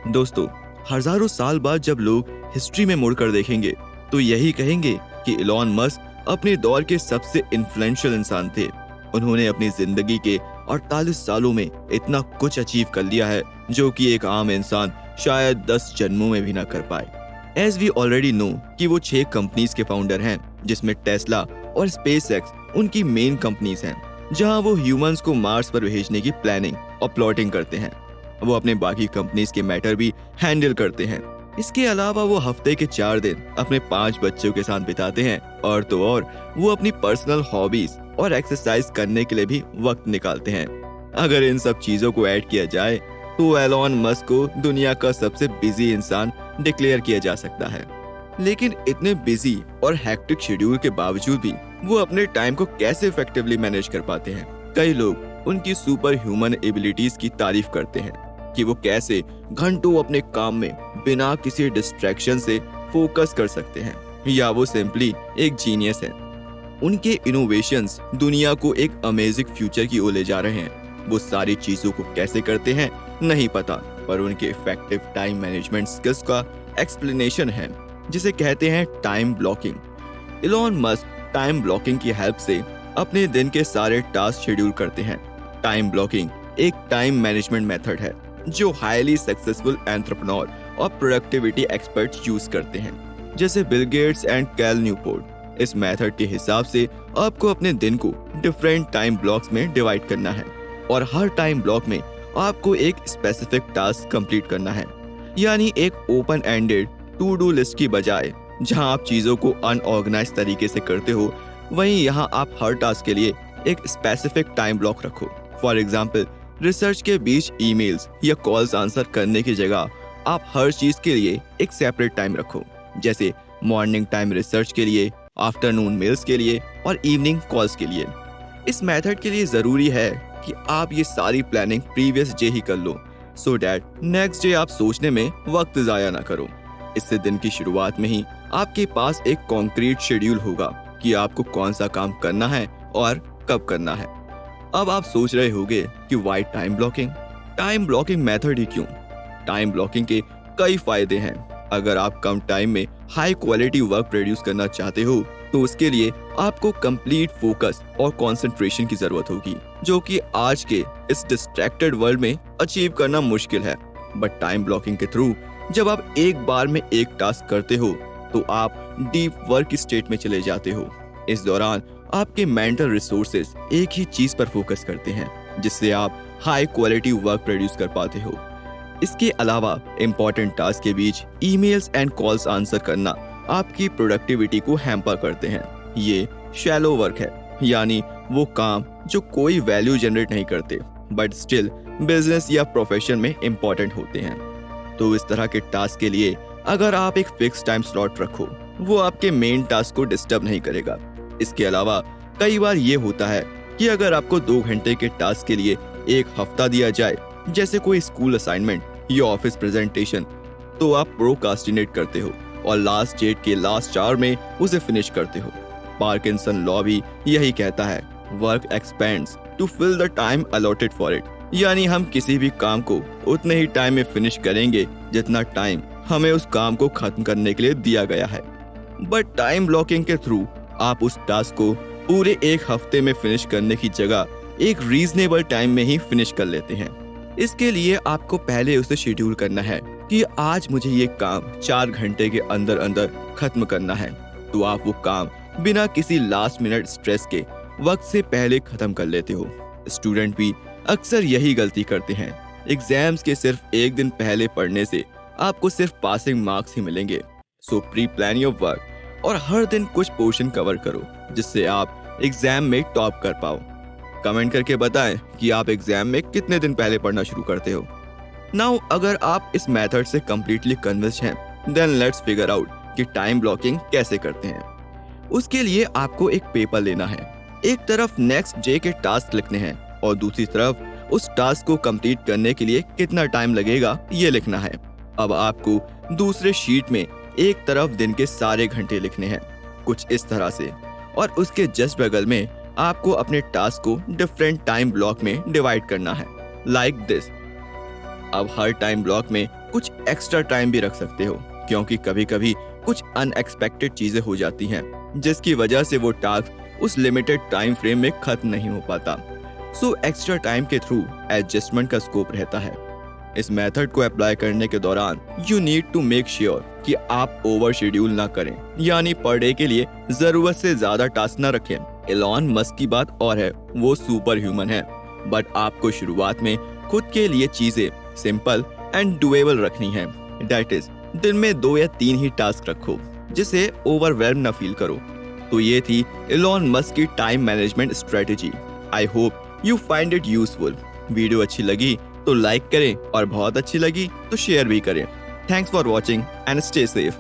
दोस्तों, हजारों साल बाद जब लोग हिस्ट्री में मुड़कर देखेंगे तो यही कहेंगे कि इलॉन मस्क अपने दौर के सबसे इन्फ्लुएंशियल इंसान थे। उन्होंने अपनी जिंदगी के 48 सालों में इतना कुछ अचीव कर लिया है जो कि एक आम इंसान शायद 10 जन्मों में भी ना कर पाए। एज वी ऑलरेडी नो कि वो 6 कंपनीज के फाउंडर हैं, जिसमें टेस्ला और स्पेसएक्स उनकी मेन कंपनीज हैं, जहां वो ह्यूमंस को मार्स पर भेजने की प्लानिंग और प्लॉटिंग करते हैं। वो अपने बाकी कंपनीज के मैटर भी हैंडल करते हैं। इसके अलावा वो हफ्ते के 4 दिन अपने 5 बच्चों के साथ बिताते हैं और तो और वो अपनी पर्सनल हॉबीज और एक्सरसाइज करने के लिए भी वक्त निकालते हैं। अगर इन सब चीजों को ऐड किया जाए तो एलॉन मस्क को दुनिया का सबसे बिजी इंसान डिक्लेयर किया जा सकता है। लेकिन इतने बिजी और हेक्टिक शेड्यूल के बावजूद भी वो अपने टाइम को कैसे इफेक्टिवली मैनेज कर पाते हैं। कई लोग उनकी सुपर ह्यूमन एबिलिटीज की तारीफ करते हैं कि वो कैसे घंटों अपने काम में बिना किसी डिस्ट्रैक्शन से फोकस कर सकते हैं, या वो सिंपली एक जीनियस है। उनके इनोवेशंस दुनिया को एक अमेजिंग फ्यूचर की ओर ले जा रहे हैं। वो सारी चीजों को कैसे करते हैं नहीं पता, पर उनके इफेक्टिव टाइम मैनेजमेंट स्किल्स का एक्सप्लेनेशन है, जिसे कहते हैं time blocking. Elon Musk time blocking की हेल्प से अपने दिन के सारे टास्क शेड्यूल करते हैं। टाइम ब्लॉकिंग एक टाइम मैनेजमेंट मेथड है जो हाईली सक्सेसफुल एंटरप्रेन्योर और प्रोडक्टिविटी एक्सपर्ट्स यूज करते हैं, जैसे Bill Gates and Cal Newport. इस मेथड के हिसाब से आपको अपने दिन को डिफरेंट टाइम ब्लॉक्स में डिवाइड करना है और हर टाइम ब्लॉक में आपको एक स्पेसिफिक टास्क कंप्लीट करना है। यानी एक open ended to do list की बजाय जहां आप चीजों को अनऑर्गेनाइज तरीके से करते हो, वहीं यहां आप हर टास्क के लिए एक स्पेसिफिक टाइम ब्लॉक रखो। फॉर एग्जाम्पल, रिसर्च के बीच ईमेल्स या कॉल्स आंसर करने की जगह आप हर चीज के लिए एक सेपरेट टाइम रखो, जैसे मॉर्निंग टाइम रिसर्च के लिए, आफ्टरनून मेल्स के लिए और इवनिंग कॉल्स के लिए। इस मेथड के लिए जरूरी है कि आप ये सारी प्लानिंग प्रीवियस डे ही कर लो, सो दैट नेक्स्ट डे आप सोचने में वक्त जाया ना करो। इससे दिन की शुरुआत में ही आपके पास एक कॉन्क्रीट शेड्यूल होगा कि आपको कौन सा काम करना है और कब करना है। अब आप सोच रहे होंगे कि why time blocking? Time blocking method ही क्यों? टाइम ब्लॉकिंग के कई फायदे हैं। अगर आप कम टाइम में हाई क्वालिटी वर्क प्रोड्यूस करना चाहते हो तो उसके लिए आपको कंप्लीट फोकस और कंसंट्रेशन की जरूरत होगी, जो कि आज के इस डिस्ट्रैक्टेड वर्ल्ड में अचीव करना मुश्किल है। बट टाइम ब्लॉकिंग के थ्रू जब आप एक बार में एक टास्क करते हो तो आप डीप वर्क स्टेट में चले जाते हो। इस दौरान आपके मेंटल रिसोर्सेज एक ही चीज पर फोकस करते हैं, जिससे आप हाई क्वालिटी वर्क प्रोड्यूस कर पाते हो। इसके अलावा इंपॉर्टेंट टास्क के बीच ईमेल्स एंड कॉल्स आंसर करना आपकी प्रोडक्टिविटी को हैम्पर करते हैं। ये शैलो वर्क है, यानी वो काम जो कोई वैल्यू जनरेट नहीं करते बट स्टिल बिजनेस या प्रोफेशन में इंपॉर्टेंट होते हैं। तो इस तरह के टास्क के लिए अगर आप एक फिक्स टाइम स्लॉट रखो, वो आपके मेन टास्क को डिस्टर्ब नहीं करेगा। इसके अलावा कई बार ये होता है कि अगर आपको 2 घंटे के टास्क के लिए एक हफ्ता दिया जाए, जैसे कोई स्कूल असाइनमेंट या ऑफिस प्रेजेंटेशन, तो आप प्रोक्रास्टिनेट करते हो और लास्ट डेट के लास्ट 4 में उसे फिनिश करते हो। पार्किंसन लॉ भी यही कहता है, work expands to fill the time allotted for it. यानी हम किसी भी काम को उतने ही टाइम में फिनिश करेंगे जितना टाइम हमें उस काम को खत्म करने के लिए दिया गया है। बट टाइम ब्लॉकिंग के थ्रू आप उस टास्क को पूरे एक हफ्ते में फिनिश करने की जगह एक रीजनेबल टाइम में ही फिनिश कर लेते हैं। इसके लिए आपको पहले उसे शेड्यूल करना है कि आज मुझे ये काम 4 घंटे के अंदर अंदर खत्म करना है, तो आप वो काम बिना किसी लास्ट मिनट स्ट्रेस के वक्त से पहले खत्म कर लेते हो। स्टूडेंट भी अक्सर यही गलती करते हैं। एग्जाम्स के सिर्फ एक दिन पहले पढ़ने से आपको सिर्फ पासिंग मार्क्स ही मिलेंगे। सो प्री प्लान योर वर्क और हर दिन कुछ पोर्शन कवर करो, जिससे आप एग्जाम में टॉप कर पाओ। कमेंट करके बताएं कि आप एग्जाम में कितने दिन पहले पढ़ना शुरू करते हो। नाउ अगर आप इस मेथड से कंप्लीटली कन्विंस्ड हैं, देन लेट्स फिगर आउट कि टाइम ब्लॉकिंग कैसे करते हैं। उसके लिए आपको एक पेपर लेना है। एक तरफ नेक्स्ट डे के टास्क लिखने हैं और दूसरी तरफ उस टास्क को कंप्लीट करने के लिए कितना टाइम लगेगा ये लिखना है। अब आपको दूसरे शीट में एक तरफ दिन के सारे घंटे लिखने हैं, कुछ इस तरह से, और उसके जस्ट बगल में आपको अपने टास्क को डिफरेंट टाइम ब्लॉक में डिवाइड करना है, लाइक दिस। अब हर टाइम ब्लॉक में कुछ एक्स्ट्रा टाइम भी रख सकते हो, क्योंकि कभी कभी कुछ अनएक्सपेक्टेड चीजें हो जाती हैं जिसकी वजह से वो टास्क उस लिमिटेड टाइम फ्रेम में खत्म नहीं हो पाता। सो एक्स्ट्रा टाइम के थ्रू एडजस्टमेंट का स्कोप रहता है। इस मेथड को अप्लाई करने के दौरान you need to make sure कि आप ओवर शेड्यूल ना करें, यानी पर डे के लिए जरूरत से ज्यादा टास्क ना रखें। एलॉन मस्क की बात और है, वो सुपर ह्यूमन है, बट आपको शुरुआत में खुद के लिए चीजें सिंपल एंड डुएबल रखनी है। दैट इज, दिन में 2 या 3 ही टास्क रखो जिसे ओवरवेल्म ना फील करो। तो ये थी एलॉन मस्क की time management strategy. I hope you find it useful. Video अच्छी लगी तो लाइक करें और बहुत अच्छी लगी तो शेयर भी करें। Thanks for watching and stay safe.